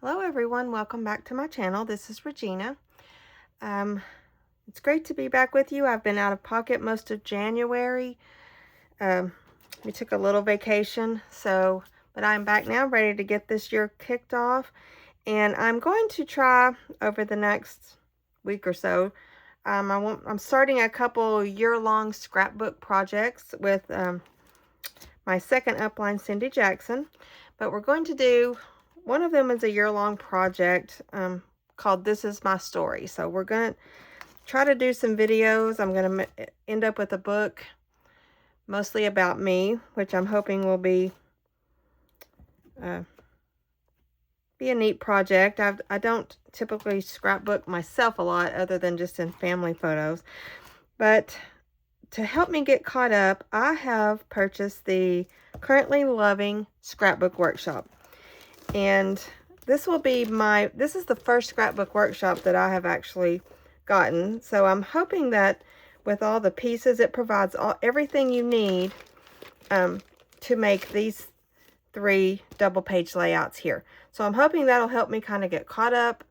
Hello everyone, welcome back to my channel. This is Regina. It's great to be back with you. I've been out of pocket most of January. We took a little vacation, but I'm back now ready to get this year kicked off. And I'm going to try over the next week or so. I'm starting a couple year-long scrapbook projects with my second upline, Cindy Jackson. But we're going to do, one of them is a year-long project called This Is My Story. So we're going to try to do some videos. I'm going to end up with a book mostly about me, which I'm hoping will be a neat project. I don't typically scrapbook myself a lot other than just in family photos. But to help me get caught up, I have purchased the Currently Loving Scrapbook Workshop. And this is the first scrapbook workshop that I have actually gotten. So I'm hoping that with all the pieces, it provides everything you need to make these 3 double page layouts here. So I'm hoping that'll help me kind of get caught up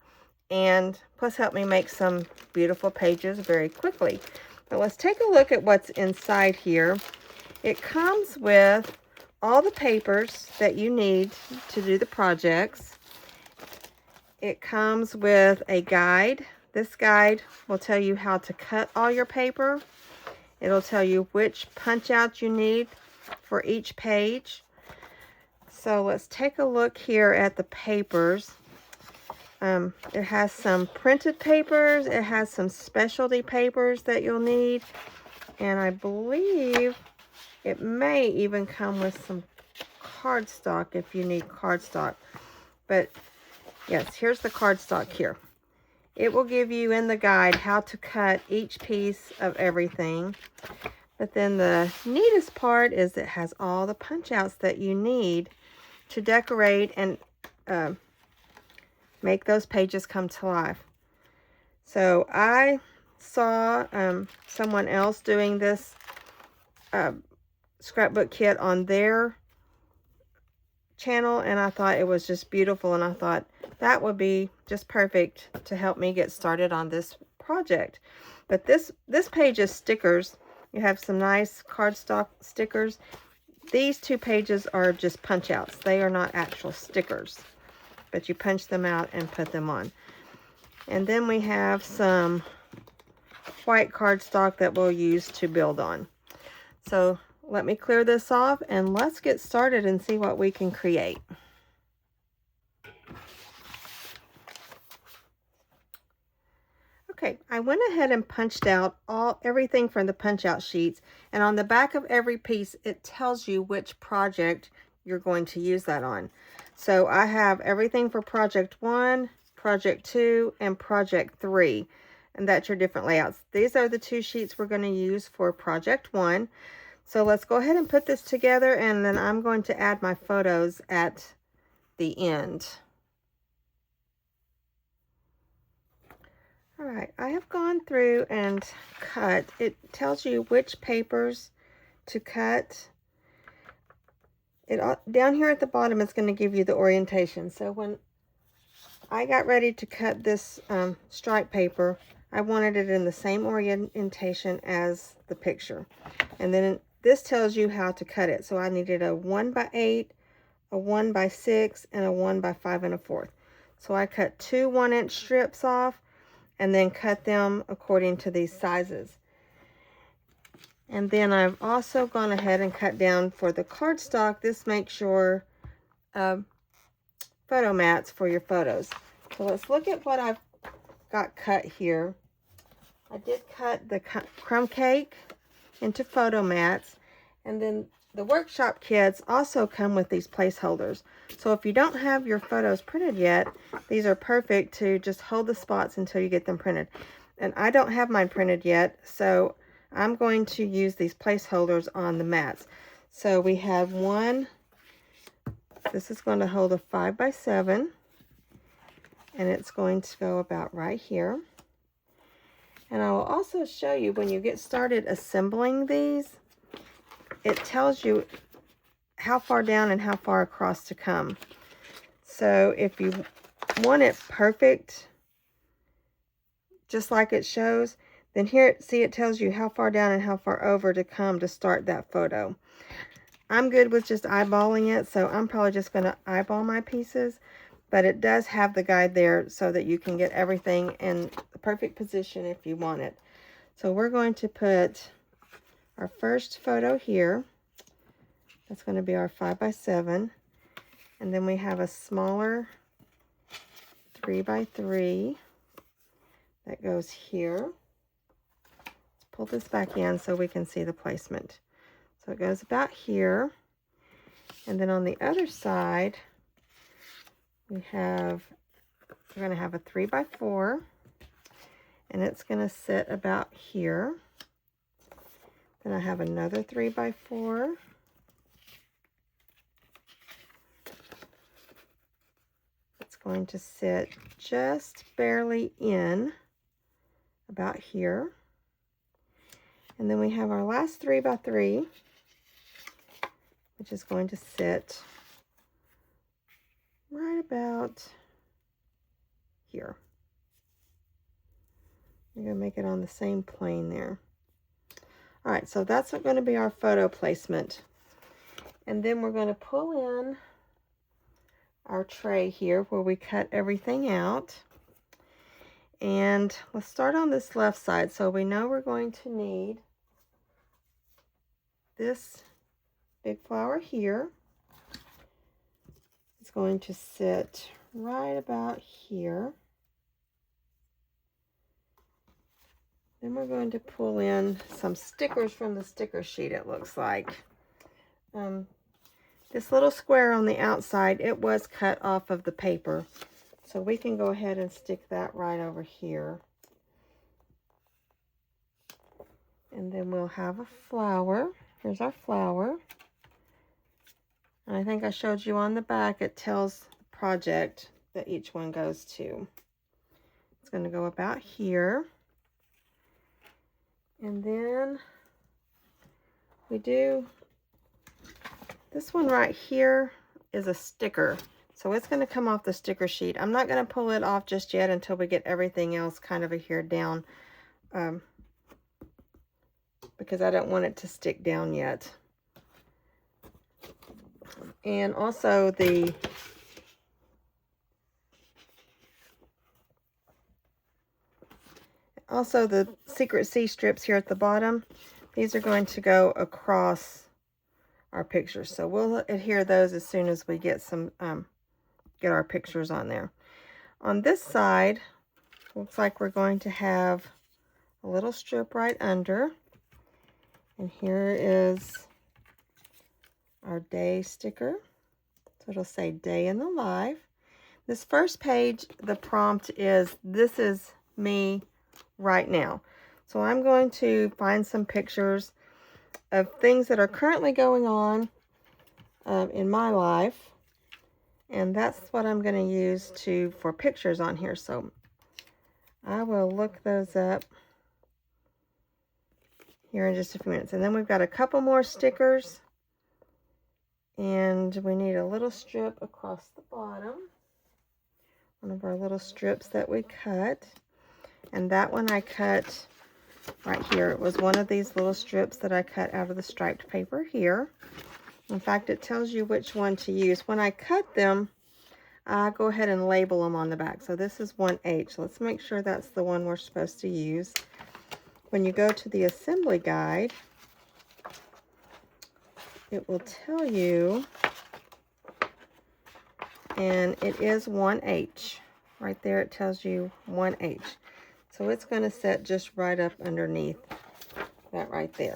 and plus help me make some beautiful pages very quickly. But let's take a look at what's inside here. It comes with all the papers that you need to do the projects. It comes with a guide. This guide will tell you how to cut all your paper. It'll tell you which punch outs you need for each page. So let's take a look here at the papers. It has some printed papers. It has some specialty papers that you'll need. And I believe it may even come with some cardstock if you need cardstock. But yes, here's the cardstock here. It will give you in the guide how to cut each piece of everything. But then the neatest part is it has all the punch outs that you need to decorate and make those pages come to life. So I saw someone else doing this scrapbook kit on their channel, and I thought it was just beautiful, and I thought that would be just perfect to help me get started on this project. But this page is stickers. You have some nice cardstock stickers. These 2 pages are just punch outs. They are not actual stickers, but you punch them out and put them on. And then we have some white cardstock that we'll use to build on. So let me clear this off and let's get started and see what we can create. Okay, I went ahead and punched out everything from the punch out sheets, and on the back of every piece it tells you which project you're going to use that on. So I have everything for project 1, project 2, and project 3, and that's your different layouts. These are the 2 sheets we're going to use for project 1. So let's go ahead and put this together, and then I'm going to add my photos at the end. All right, I have gone through and cut. It tells you which papers to cut. Down here at the bottom, it's going to give you the orientation. So when I got ready to cut this stripe paper, I wanted it in the same orientation as the picture. And then this tells you how to cut it. So I needed a 1x8, a 1x6, and a 1x5 1/4. So I cut 2 1-inch strips off and then cut them according to these sizes. And then I've also gone ahead and cut down for the cardstock. This makes your photo mats for your photos. So let's look at what I've got cut here. I did cut the crumb cake into photo mats, and then the workshop kits also come with these placeholders. So if you don't have your photos printed yet, these are perfect to just hold the spots until you get them printed. And I don't have mine printed yet, so I'm going to use these placeholders on the mats. So we have one. This is going to hold a 5x7, and it's going to go about right here. And I will also show you when you get started assembling these, it tells you how far down and how far across to come. So if you want it perfect, just like it shows, then here, see, it tells you how far down and how far over to come to start that photo. I'm good with just eyeballing it, so I'm probably just going to eyeball my pieces, but it does have the guide there so that you can get everything in the perfect position if you want it. So we're going to put our first photo here. That's going to be our 5x7, and then we have a smaller 3x3 that goes here. Let's pull this back in so we can see the placement. So it goes about here, and then on the other side we're going to have a 3x4, and it's going to sit about here. Then I have another 3x4. It's going to sit just barely in about here. And then we have our last 3x3, which is going to sit right about here. You're going to make it on the same plane there. All right, so that's going to be our photo placement. And then we're going to pull in our tray here where we cut everything out. And let's start on this left side. So we know we're going to need this big flower here. It's going to sit right about here. Then we're going to pull in some stickers from the sticker sheet, it looks like. This little square on the outside, it was cut off of the paper. So we can go ahead and stick that right over here. And then we'll have a flower. Here's our flower. And I think I showed you on the back, it tells the project that each one goes to. It's going to go about here. And then we do, this one right here is a sticker. So it's going to come off the sticker sheet. I'm not going to pull it off just yet until we get everything else kind of adhered down. Because I don't want it to stick down yet. And also the secret C strips here at the bottom. These are going to go across our pictures. So we'll adhere those as soon as we get some get our pictures on there. On this side, looks like we're going to have a little strip right under. And here is our day sticker. So it'll say day in the life. This first page, the prompt is, this is me right now. So I'm going to find some pictures of things that are currently going on in my life. And that's what I'm going to use for pictures on here. So I will look those up here in just a few minutes. And then we've got a couple more stickers. And we need a little strip across the bottom. One of our little strips that we cut. And that one I cut right here. It was one of these little strips that I cut out of the striped paper here. In fact, it tells you which one to use. When I cut them, I go ahead and label them on the back. So this is 1H. Let's make sure that's the one we're supposed to use. When you go to the assembly guide, it will tell you, and it is 1H. Right there it tells you 1H. So it's going to set just right up underneath that right there.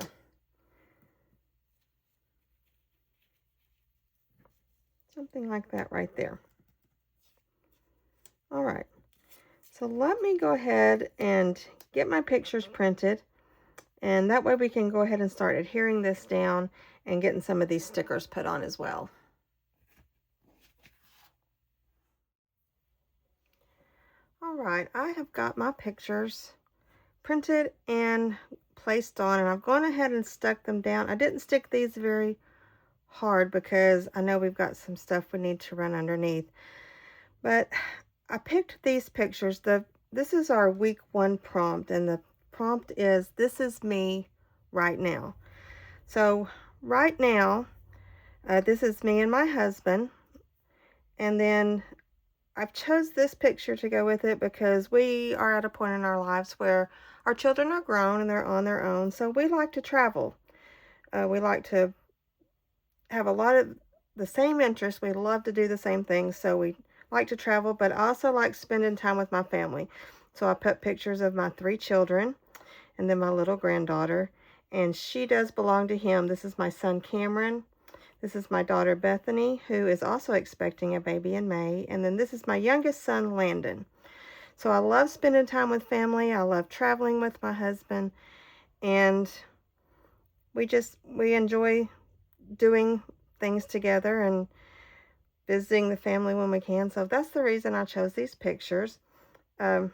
Something like that right there. All right. So let me go ahead and get my pictures printed. And that way we can go ahead and start adhering this down and getting some of these stickers put on as well. All right, I have got my pictures printed and placed on, and I've gone ahead and stuck them down. I didn't stick these very hard because I know we've got some stuff we need to run underneath. But I picked these pictures. This is our week 1 prompt, and the prompt is, "This is me right now." So right now, this is me and my husband, and then I've chose this picture to go with it because we are at a point in our lives where our children are grown and they're on their own, so we like to travel. We like to have a lot of the same interests. We love to do the same things, so we like to travel, but I also like spending time with my family. So I put pictures of my 3 children and then my little granddaughter, and she does belong to him. This is my son Cameron. This is my daughter Bethany, who is also expecting a baby in May, and then this is my youngest son Landon. So I love spending time with family. I love traveling with my husband, and we enjoy doing things together and visiting the family when we can. So that's the reason I chose these pictures. I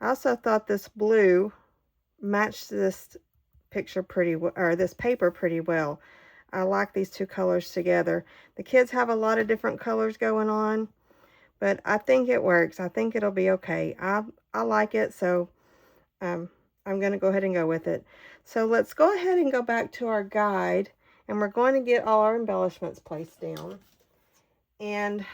also thought this blue matched this picture pretty well, or this paper pretty well. I like these 2 colors together. The kids have a lot of different colors going on, but I think it works. I think it'll be okay. I like it, so I'm going to go ahead and go with it. So let's go ahead and go back to our guide, and we're going to get all our embellishments placed down. And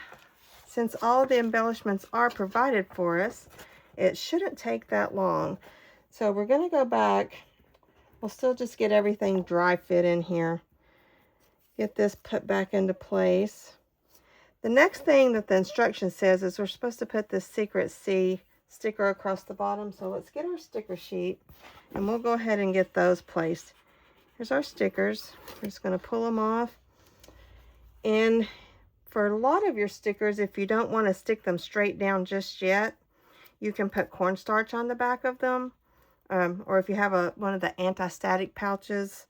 since all the embellishments are provided for us, it shouldn't take that long. So we're going to go back. We'll still just get everything dry fit in here. Get this put back into place. The next thing that the instruction says is we're supposed to put this Secret C sticker across the bottom. So let's get our sticker sheet, and we'll go ahead and get those placed. Here's our stickers. We're just going to pull them off. And for a lot of your stickers, if you don't want to stick them straight down just yet, you can put cornstarch on the back of them. Or if you have one of the anti-static pouches,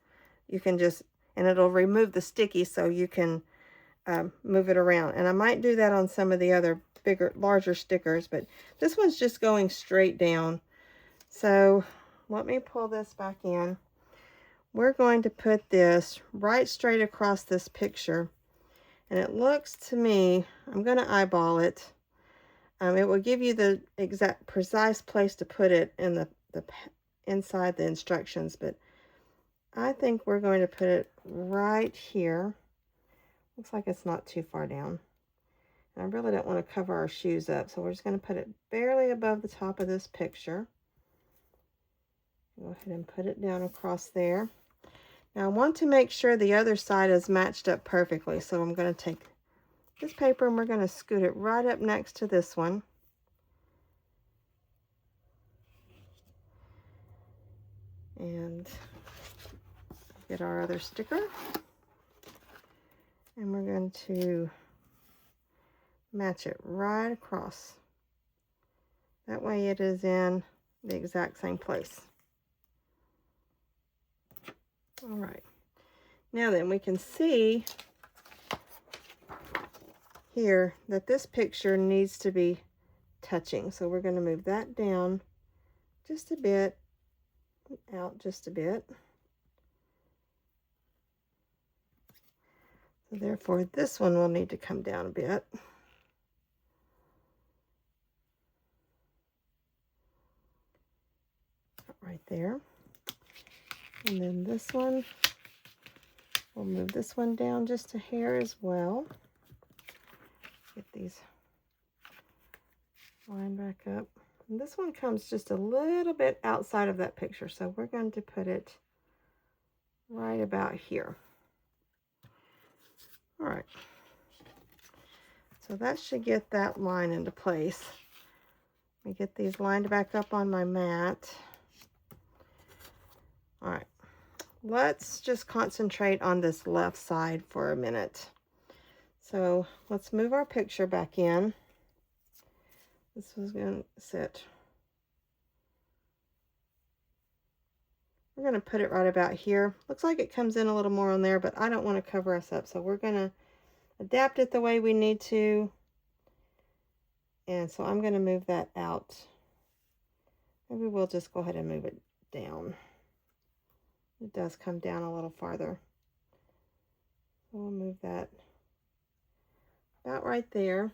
you can just, and it'll remove the sticky so you can move it around. And I might do that on some of the other larger stickers, but this one's just going straight down. So let me pull this back in. We're going to put this right straight across this picture. And it looks to me, I'm going to eyeball it. It will give you the exact precise place to put it in the inside the instructions, but I think we're going to put it right here. Looks like it's not too far down. And I really don't want to cover our shoes up, so we're just going to put it barely above the top of this picture. Go ahead and put it down across there. Now I want to make sure the other side is matched up perfectly, so I'm going to take this paper and we're going to scoot it right up next to this one. And get our other sticker. And we're going to match it right across. That way it is in the exact same place. All right. Now then, we can see here that this picture needs to be touching. So we're going to move that down just a bit, out just a bit. So therefore, this one will need to come down a bit. Right there. And then this one, we'll move this one down just a hair as well. Get these lined back up. And this one comes just a little bit outside of that picture, so we're going to put it right about here. All right. So that should get that line into place. Let me get these lined back up on my mat. All right. Let's just concentrate on this left side for a minute. So let's move our picture back in. This was going to sit. We're going to put it right about here. Looks like it comes in a little more on there, but I don't want to cover us up. So we're going to adapt it the way we need to. And so I'm going to move that out. Maybe we'll just go ahead and move it down. It does come down a little farther. So we'll move that about right there.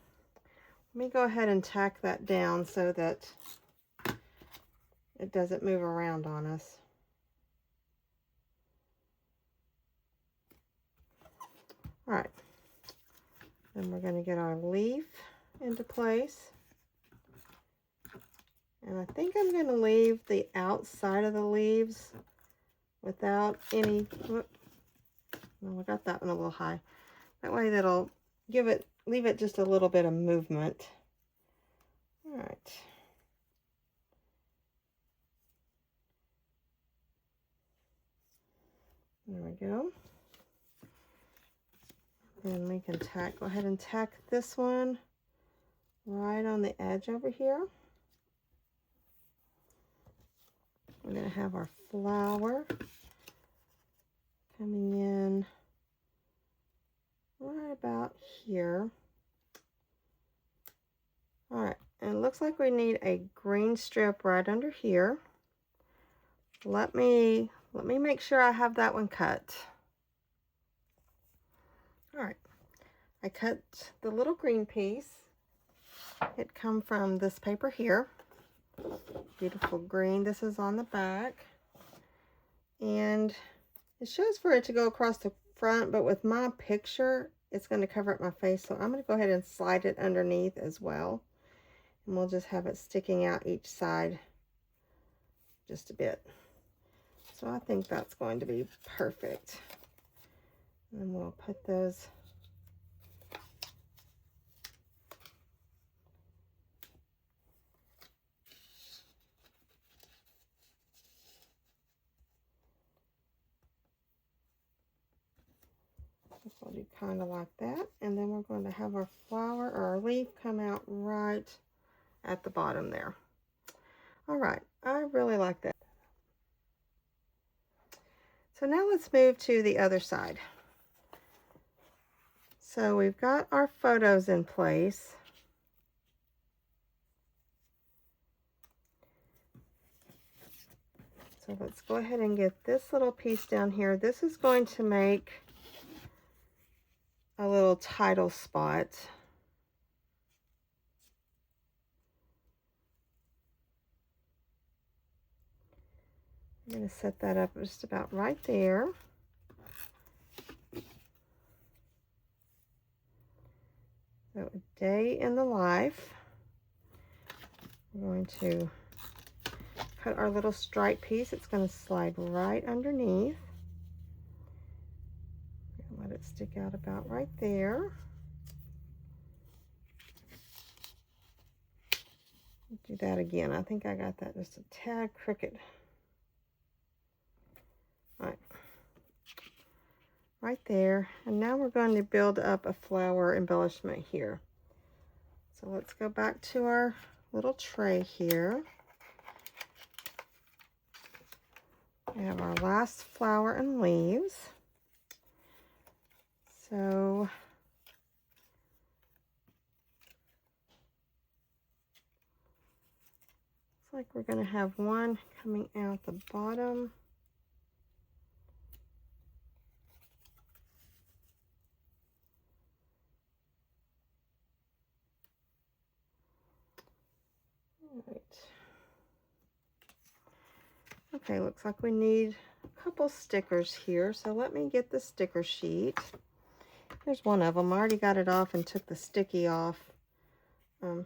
Let me go ahead and tack that down so that it doesn't move around on us. All right, then we're going to get our leaf into place. And I think I'm going to leave the outside of the leaves without any, whoop, no, I got that one a little high. That way that'll leave it just a little bit of movement. All right. There we go. And we can go ahead and tack this one right on the edge over here. We're going to have our flower coming in right about here. All right, and it looks like we need a green strip right under here. Let me make sure I have that one cut. All right, I cut the little green piece. It come from this paper here. Beautiful green. This is on the back. And it shows for it to go across the front, but with my picture, it's going to cover up my face. So I'm going to go ahead and slide it underneath as well. And we'll just have it sticking out each side just a bit. So I think that's going to be perfect. And we'll put those we'll do kind of like that, and then we're going to have our flower or our leaf come out right at the bottom there. All right, I really like that. So now let's move to the other side. So we've got our photos in place. So let's go ahead and get this little piece down here. This is going to make a little title spot. I'm going to set that up just about right there. So, a day in the life. We're going to cut our little stripe piece. It's going to slide right underneath. Let it stick out about right there. Do that again. I think I got that just a tad crooked. All right. Right there. And now we're going to build up a flower embellishment here. So let's go back to our little tray here. We have our last flower and leaves. So looks like we're going to have one coming out the bottom. All right. Okay, looks like we need a couple stickers here. So let me get the sticker sheet. Here's one of them. I already got it off and took the sticky off at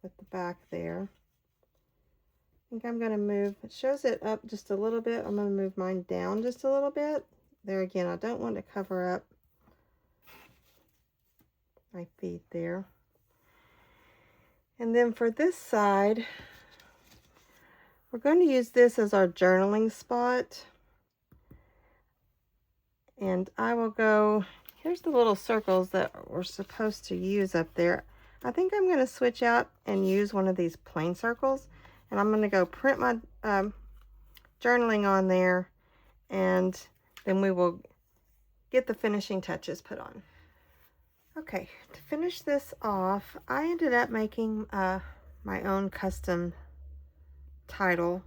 the back there. I think I'm going to move, it shows it up just a little bit. I'm going to move mine down just a little bit. There again, I don't want to cover up my feet there. And then for this side, we're going to use this as our journaling spot. And I will go, here's the little circles that we're supposed to use up there. I think I'm going to switch out and use one of these plain circles. And I'm going to go print my journaling on there. And then we will get the finishing touches put on. Okay, to finish this off, I ended up making my own custom title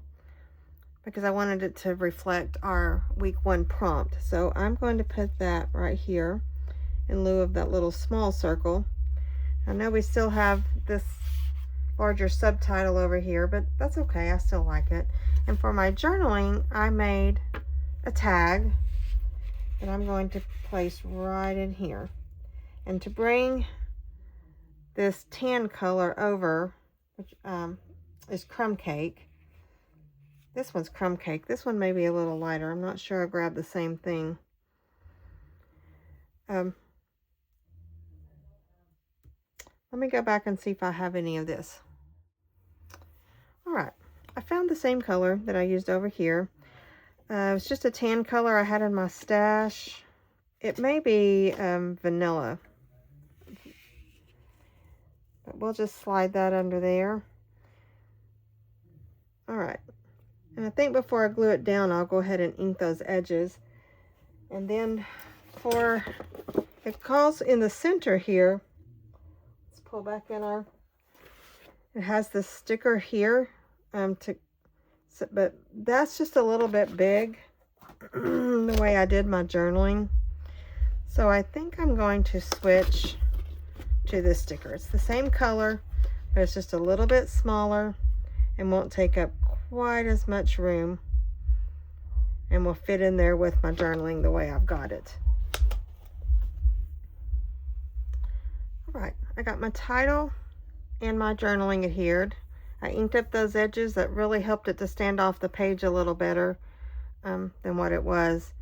because I wanted it to reflect our week 1 prompt. So I'm going to put that right here in lieu of that little small circle. I know we still have this larger subtitle over here, but that's okay, I still like it. And for my journaling, I made a tag that I'm going to place right in here. And to bring this tan color over, which is crumb cake. This one's crumb cake. This one may be a little lighter. I'm not sure I grabbed the same thing. Let me go back and see if I have any of this. All right, I found the same color that I used over here. It's just a tan color I had in my stash. It may be vanilla, but we'll just slide that under there. All right, and I think before I glue it down, I'll go ahead and ink those edges. And then for, it calls in the center here, let's pull back in our, it has this sticker here, but that's just a little bit big, the way I did my journaling. So I think I'm going to switch to this sticker. It's the same color, but it's just a little bit smaller and won't take up quite as much room, and will fit in there with my journaling the way I've got it. All right, I got my title and my journaling adhered. I inked up those edges. That really helped it to stand off the page a little better than what it was.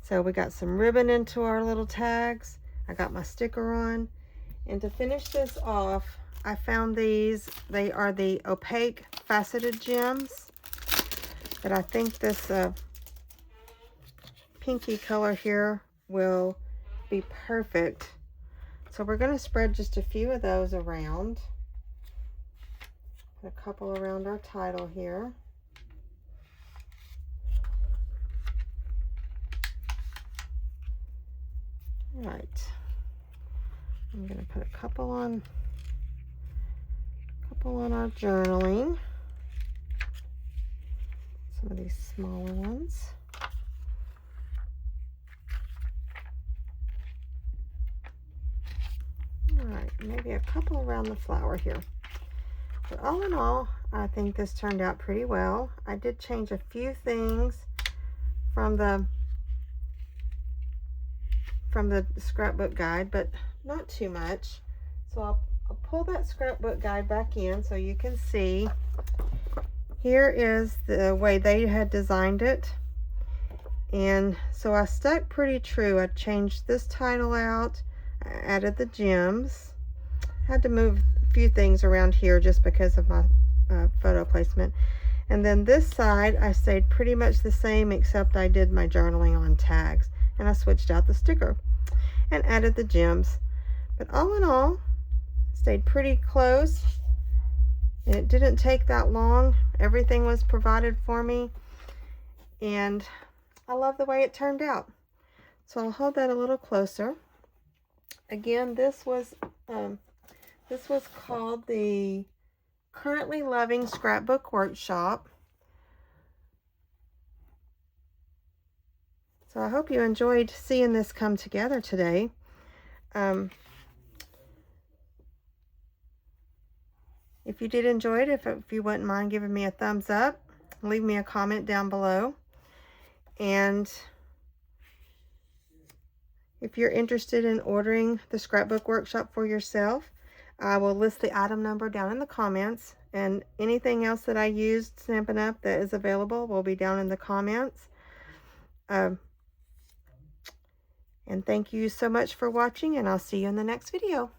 So we got some ribbon into our little tags. I got my sticker on. And to finish this off, I found these. They are the opaque faceted gems. But I think this pinky color here will be perfect. So we're going to spread just a few of those around. Put a couple around our title here. All right. I'm going to put a couple on our journaling. Some of these smaller ones. All right, maybe a couple around the flower here. But all in all, I think this turned out pretty well. I did change a few things from the scrapbook guide, but not too much. So I'll pull that scrapbook guide back in so you can see. Here is the way they had designed it. And so I stuck pretty true. I changed this title out. I added the gems. Had to move a few things around here just because of my photo placement. And then this side, I stayed pretty much the same, except I did my journaling on tags. And I switched out the sticker and added the gems. But all in all, stayed pretty close. And it didn't take that long. Everything was provided for me. And I love the way it turned out. So I'll hold that a little closer. Again, this was called the Currently Loving Scrapbook Workshop. So I hope you enjoyed seeing this come together today. If you did enjoy it, if you wouldn't mind giving me a thumbs up, leave me a comment down below. And if you're interested in ordering the Scrapbook Workshop for yourself, I will list the item number down in the comments, and anything else that I used Stampin' Up that is available will be down in the comments. And thank you so much for watching, and I'll see you in the next video.